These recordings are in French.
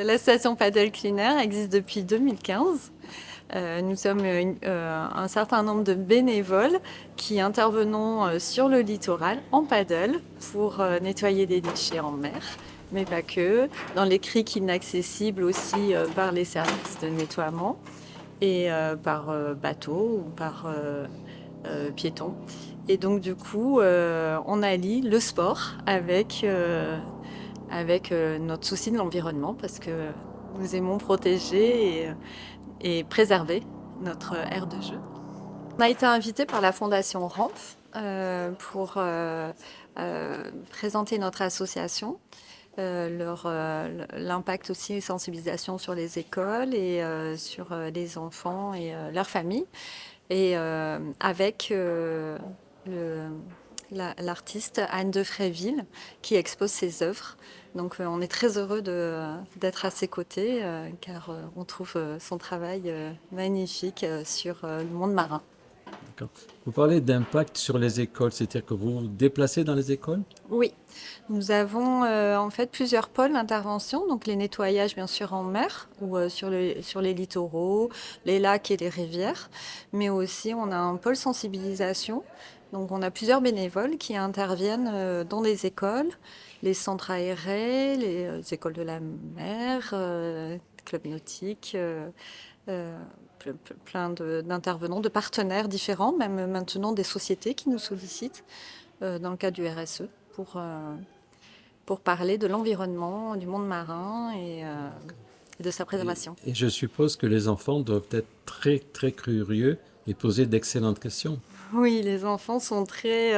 La station Paddle Cleaner existe depuis 2015. Nous sommes un certain nombre de bénévoles qui intervenons sur le littoral en paddle pour nettoyer des déchets en mer, mais pas que, dans les criques inaccessibles aussi par les services de nettoiement et par bateau ou par piéton. Et donc du coup, on allie le sport avec notre souci de l'environnement parce que nous aimons protéger et préserver notre aire de jeu. On a été invité par la Fondation RAMP pour présenter notre association, l'impact aussi et sensibilisation sur les écoles et sur les enfants et leurs familles. Et avec l'artiste Anne de Fréville qui expose ses œuvres. Donc on est très heureux d'être à ses côtés car on trouve son travail magnifique sur le monde marin. D'accord. Vous parlez d'impact sur les écoles, c'est-à-dire que vous vous déplacez dans les écoles? Oui, nous avons en fait plusieurs pôles d'intervention, donc les nettoyages bien sûr en mer ou sur les littoraux, les lacs et les rivières, mais aussi on a un pôle sensibilisation. Donc on a plusieurs bénévoles qui interviennent dans les écoles, les centres aérés, les écoles de la mer, clubs nautiques, euh, plein d'intervenants, de partenaires différents, même maintenant des sociétés qui nous sollicitent dans le cadre du RSE pour parler de l'environnement, du monde marin et de sa préservation. Et je suppose que les enfants doivent être très, très curieux et poser d'excellentes questions. Oui, les enfants sont très...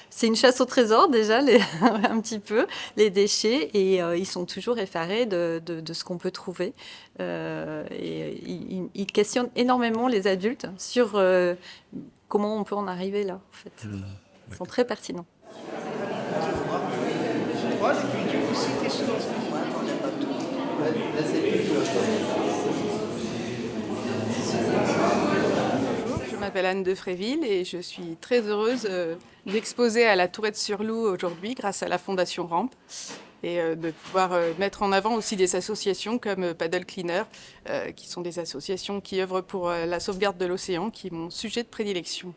c'est une chasse au trésor déjà, un petit peu, les déchets, et ils sont toujours effarés de ce qu'on peut trouver. Et ils questionnent énormément les adultes sur comment on peut en arriver là, en fait. Ils sont très pertinents. Je m'appelle Anne de Fréville et je suis très heureuse d'exposer à la Tourette-sur-Loup aujourd'hui grâce à la Fondation RAMP et de pouvoir mettre en avant aussi des associations comme Paddle Cleaner, qui sont des associations qui œuvrent pour la sauvegarde de l'océan, qui est mon sujet de prédilection.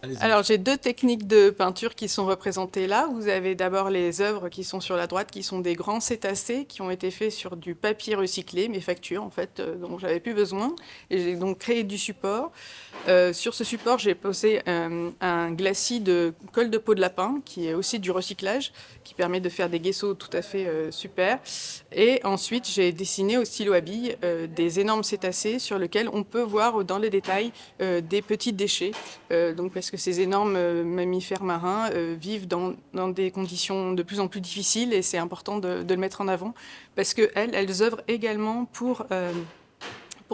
Allez-y. Alors j'ai deux techniques de peinture qui sont représentées là. Vous avez d'abord les œuvres qui sont sur la droite, qui sont des grands cétacés qui ont été faits sur du papier recyclé, mes factures en fait, dont j'avais plus besoin. Et j'ai donc créé du support. Sur ce support, j'ai posé un glacis de colle de peau de lapin, qui est aussi du recyclage, qui permet de faire des gesso tout à fait super. Et ensuite, j'ai dessiné au stylo à billes des énormes cétacés sur lesquels on peut voir dans les détails des petits déchets. Donc parce que ces énormes mammifères marins vivent dans des conditions de plus en plus difficiles et c'est important de le mettre en avant parce qu'elles œuvrent également pour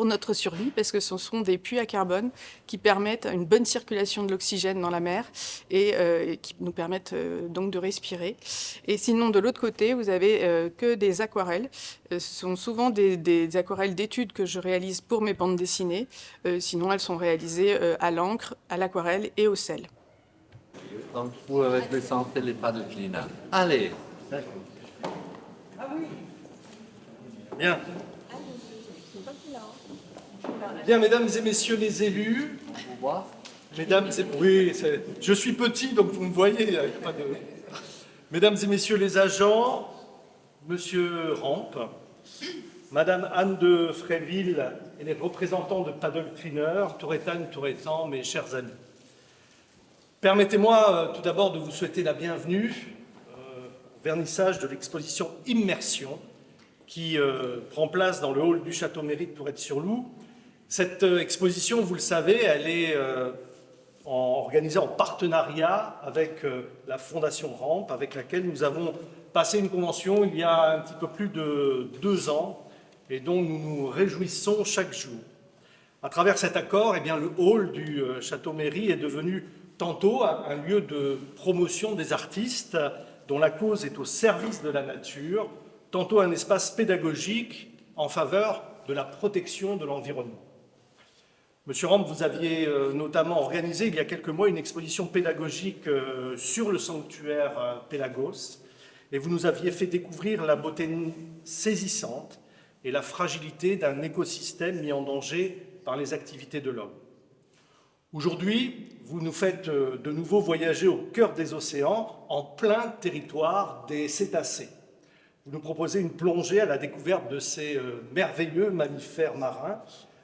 notre survie, parce que ce sont des puits à carbone qui permettent une bonne circulation de l'oxygène dans la mer et qui nous permettent donc de respirer. Et sinon, de l'autre côté, vous avez que des aquarelles. Ce sont souvent des aquarelles d'études que je réalise pour mes bandes dessinées. Sinon, elles sont réalisées à l'encre, à l'aquarelle et au sel. Donc, vous représentez les paddle cleaners. Allez. Bien. Bien, mesdames et messieurs les élus, mesdames et... Oui, je suis petit, donc vous me voyez, il n'y a pas de... Mesdames et messieurs les agents, monsieur Rampe, madame Anne de Fréville et les représentants de Paddle Cleaner, Tourettanes, Tourettans, mes chers amis. Permettez-moi tout d'abord de vous souhaiter la bienvenue au vernissage de l'exposition Immersion qui prend place dans le hall du Château Mairie de Tourette-sur-Loup. Cette exposition, vous le savez, elle est organisée en partenariat avec la Fondation RAMP, avec laquelle nous avons passé une convention il y a un petit peu plus de 2 ans. et dont nous nous réjouissons chaque jour. À travers cet accord, eh bien, le hall du Château-Mairie est devenu tantôt un lieu de promotion des artistes dont la cause est au service de la nature, tantôt un espace pédagogique en faveur de la protection de l'environnement. Monsieur Rampe, vous aviez notamment organisé il y a quelques mois une exposition pédagogique sur le sanctuaire Pélagos, et vous nous aviez fait découvrir la beauté saisissante et la fragilité d'un écosystème mis en danger par les activités de l'homme. Aujourd'hui, vous nous faites de nouveau voyager au cœur des océans, en plein territoire des cétacés. Vous nous proposez une plongée à la découverte de ces merveilleux mammifères marins,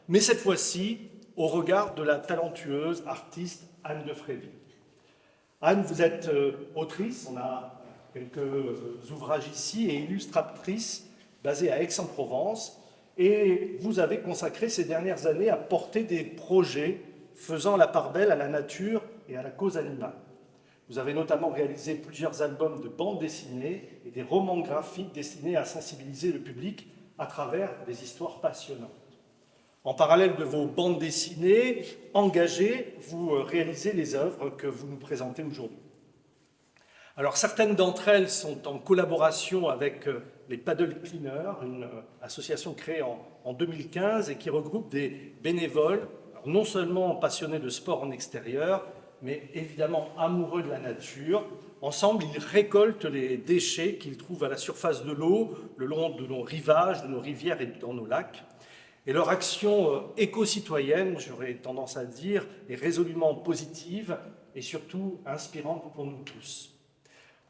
mais cette fois-ci au regard de la talentueuse artiste Anne de Fréville. Anne, vous êtes autrice, on a quelques ouvrages ici, et illustratrice basée à Aix-en-Provence, et vous avez consacré ces dernières années à porter des projets faisant la part belle à la nature et à la cause animale. Vous avez notamment réalisé plusieurs albums de bandes dessinées et des romans graphiques destinés à sensibiliser le public à travers des histoires passionnantes. En parallèle de vos bandes dessinées engagées, vous réalisez les œuvres que vous nous présentez aujourd'hui. Alors, certaines d'entre elles sont en collaboration avec les Paddle Cleaners, une association créée en 2015 et qui regroupe des bénévoles, non seulement passionnés de sport en extérieur, mais évidemment amoureux de la nature. Ensemble, ils récoltent les déchets qu'ils trouvent à la surface de l'eau, le long de nos rivages, de nos rivières et dans nos lacs. Et leur action éco-citoyenne, j'aurais tendance à dire, est résolument positive et surtout inspirante pour nous tous.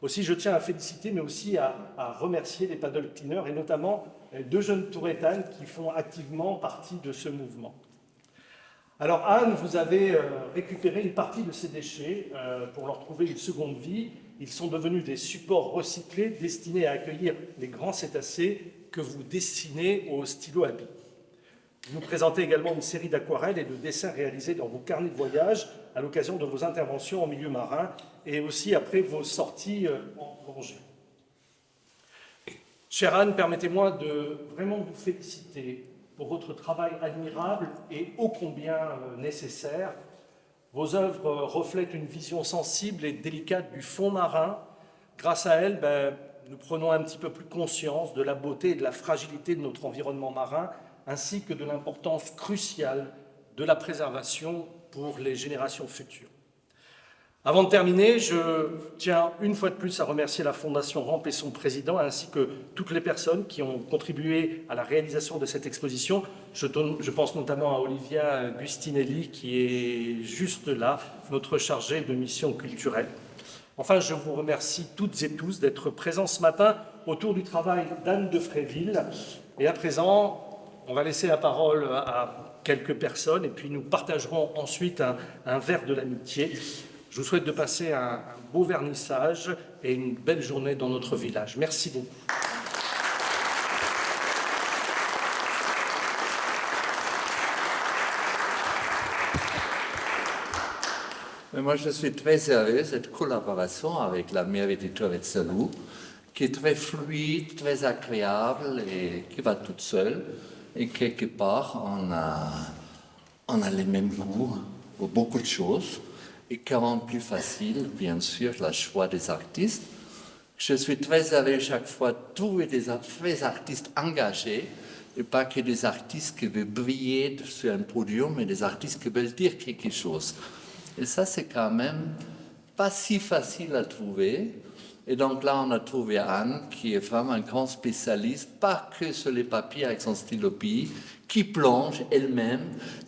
Aussi, je tiens à féliciter, mais aussi à remercier les Paddle Cleaners et notamment deux jeunes tourétanes qui font activement partie de ce mouvement. Alors Anne, vous avez récupéré une partie de ces déchets pour leur trouver une seconde vie. Ils sont devenus des supports recyclés destinés à accueillir les grands cétacés que vous dessinez au stylo à billes. Vous nous présentez également une série d'aquarelles et de dessins réalisés dans vos carnets de voyage à l'occasion de vos interventions en milieu marin et aussi après vos sorties en plongée. Chère Anne, permettez-moi de vraiment vous féliciter pour votre travail admirable et ô combien nécessaire. Vos œuvres reflètent une vision sensible et délicate du fond marin. Grâce à elles, nous prenons un petit peu plus conscience de la beauté et de la fragilité de notre environnement marin, ainsi que de l'importance cruciale de la préservation pour les générations futures. Avant de terminer, je tiens une fois de plus à remercier la Fondation Rampe et son président, ainsi que toutes les personnes qui ont contribué à la réalisation de cette exposition. Je pense notamment à Olivia Gustinelli, qui est juste là, notre chargée de mission culturelle. Enfin, je vous remercie toutes et tous d'être présents ce matin autour du travail d'Anne de Fréville. Et à présent, on va laisser la parole à quelques personnes et puis nous partagerons ensuite un verre de l'amitié. Je vous souhaite de passer un beau vernissage et une belle journée dans notre village. Merci beaucoup. Mais moi, je suis très heureux de cette collaboration avec la mairie de Torre-Salou, qui est très fluide, très agréable et qui va toute seule. Et quelque part, on a les mêmes goûts pour beaucoup de choses. Et qui rend plus facile, bien sûr, le choix des artistes. Je suis très heureux chaque fois de trouver des vrais artistes engagés, et pas que des artistes qui veulent briller sur un podium, mais des artistes qui veulent dire quelque chose. Et ça, c'est quand même pas si facile à trouver. Et donc là, on a trouvé Anne, qui est vraiment un grand spécialiste, pas que sur les papiers avec son stylo-bille, qui plonge elle-même,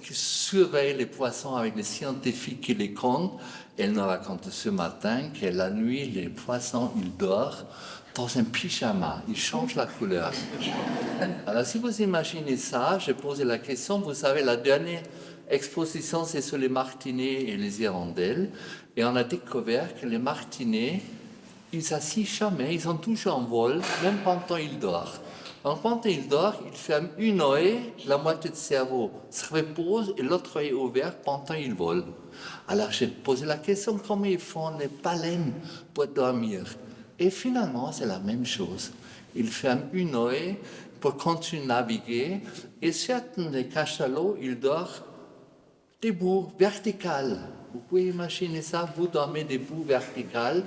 qui surveille les poissons avec les scientifiques qui les comptent. Elle nous raconte ce matin que la nuit, les poissons, ils dorment dans un pyjama, ils changent la couleur. Alors si vous imaginez ça, j'ai posé la question, vous savez, la dernière exposition, c'est sur les martinets et les hirondelles, et on a découvert que les martinets, ils s'assient jamais, ils sont toujours en vol, même quand ils dorment. Donc, quand ils dorment, ils ferment une oreille, la moitié du cerveau se repose et l'autre oreille ouverte pendant ils volent. Alors j'ai posé la question, comment ils font les baleines pour dormir? Et finalement, c'est la même chose. Ils ferment une oreille pour continuer à naviguer. Et certains des cachalots, ils dorment debout, vertical. Vous pouvez imaginer ça, vous dormez debout, vertical.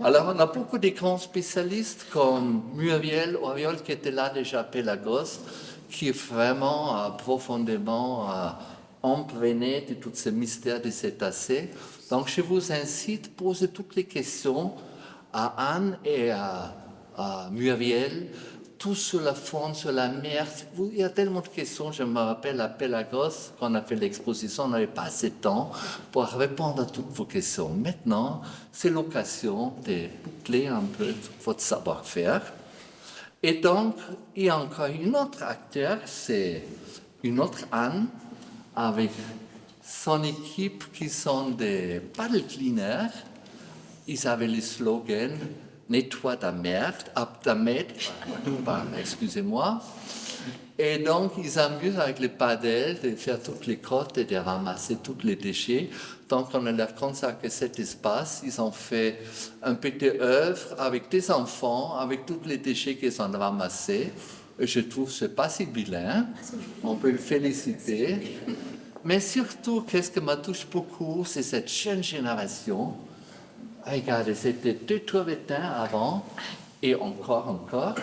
Alors, on a beaucoup de grands spécialistes comme Muriel Auriol, qui était là déjà à Pélagos, qui est vraiment profondément imprégné de tous ces mystères des cétacés. Donc, je vous incite à poser toutes les questions à Anne et à Muriel, tout sur la faune, sur la mer. Il y a tellement de questions. Je me rappelle à Pélagos, quand on a fait l'exposition, on n'avait pas assez de temps pour répondre à toutes vos questions. Maintenant, c'est l'occasion de boucler un peu votre savoir-faire. Et donc, il y a encore une autre acteur, c'est une autre Anne, avec son équipe qui sont des paddle cleaners. Ils avaient le slogan « Nettoie ta merde, excusez-moi ». Et donc, ils s'amusent avec les paddles de faire toutes les crottes et de ramasser tous les déchets. Donc, on a leur consacré cet espace. Ils ont fait un petit œuvre avec des enfants, avec tous les déchets qu'ils ont ramassés. Et je trouve que ce n'est pas si vilain. On peut le féliciter. Mais surtout, qu'est-ce qui me touche beaucoup, c'est cette jeune génération. Regardez, c'était 2 Touretins avant, et encore, hein,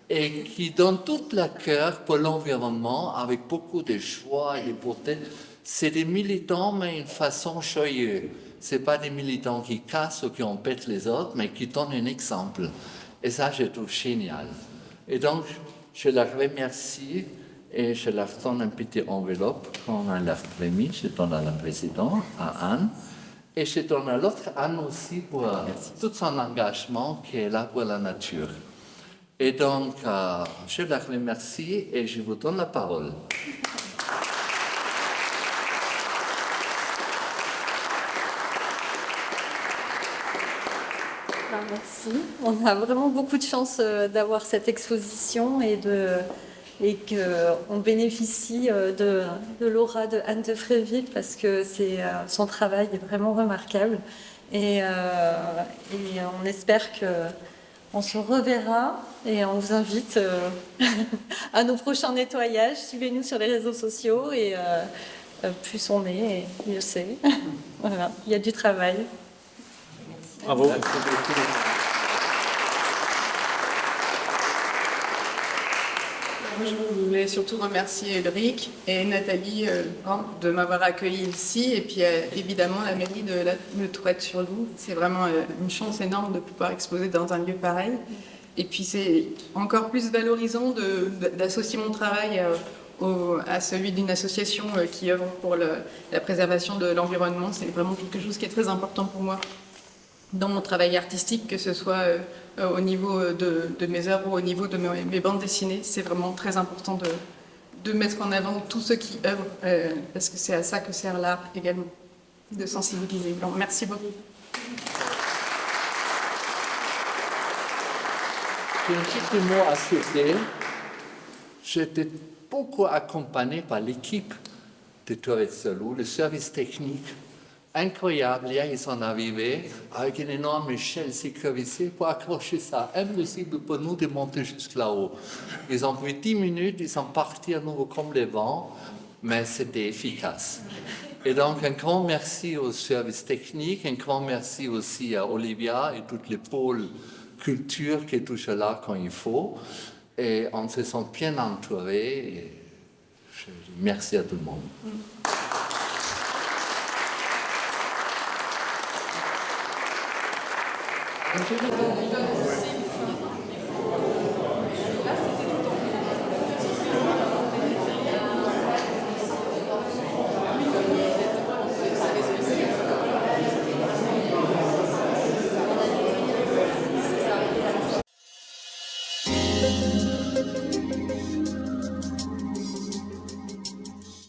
et qui donnent tout leur cœur pour l'environnement avec beaucoup de joie et de beauté. C'est des militants, mais d'une façon joyeuse. Ce pas des militants qui cassent ou qui embêtent les autres, mais qui donnent un exemple. Et ça, je trouve génial. Et donc, je leur remercie et je leur donne une petite enveloppe qu'on leur remis. Je donne à la présidente, à Anne. Et je donne à l'autre Anne aussi pour tout son engagement qui est là pour la nature. Et donc, je la remercie et je vous donne la parole. Merci. On a vraiment beaucoup de chance d'avoir cette exposition et qu'on bénéficie de l'aura de Anne de Fréville parce que son travail est vraiment remarquable. Et on espère qu'on se reverra et on vous invite à nos prochains nettoyages. Suivez-nous sur les réseaux sociaux et plus on est, mieux c'est. Voilà, il y a du travail. Bravo. Moi, je voulais surtout remercier Ulrich et Nathalie de m'avoir accueilli ici, et puis évidemment la mairie de Tourette-sur-Loup. C'est vraiment une chance énorme de pouvoir exposer dans un lieu pareil. Et puis c'est encore plus valorisant d'associer mon travail à celui d'une association qui œuvre pour la préservation de l'environnement. C'est vraiment quelque chose qui est très important pour moi dans mon travail artistique, que ce soit au niveau de mes œuvres ou au niveau de mes bandes dessinées. C'est vraiment très important de mettre en avant tous ceux qui œuvrent, parce que c'est à ça que sert l'art également, de sensibiliser. Donc, merci beaucoup. J'ai un petit mot à souhaiter. J'étais beaucoup accompagné par l'équipe de Tourette-sur-Loup, le service technique. Incroyable, hier ils sont arrivés avec une énorme échelle sécurisée pour accrocher ça. Impossible pour nous de monter jusque là-haut. Ils ont pris 10 minutes, ils sont partis à nouveau comme les vents, mais c'était efficace. Et donc un grand merci au service technique, un grand merci aussi à Olivia et toutes les pôles culture qui est toujours là quand il faut. Et on se sent bien entourés. Et merci à tout le monde. Je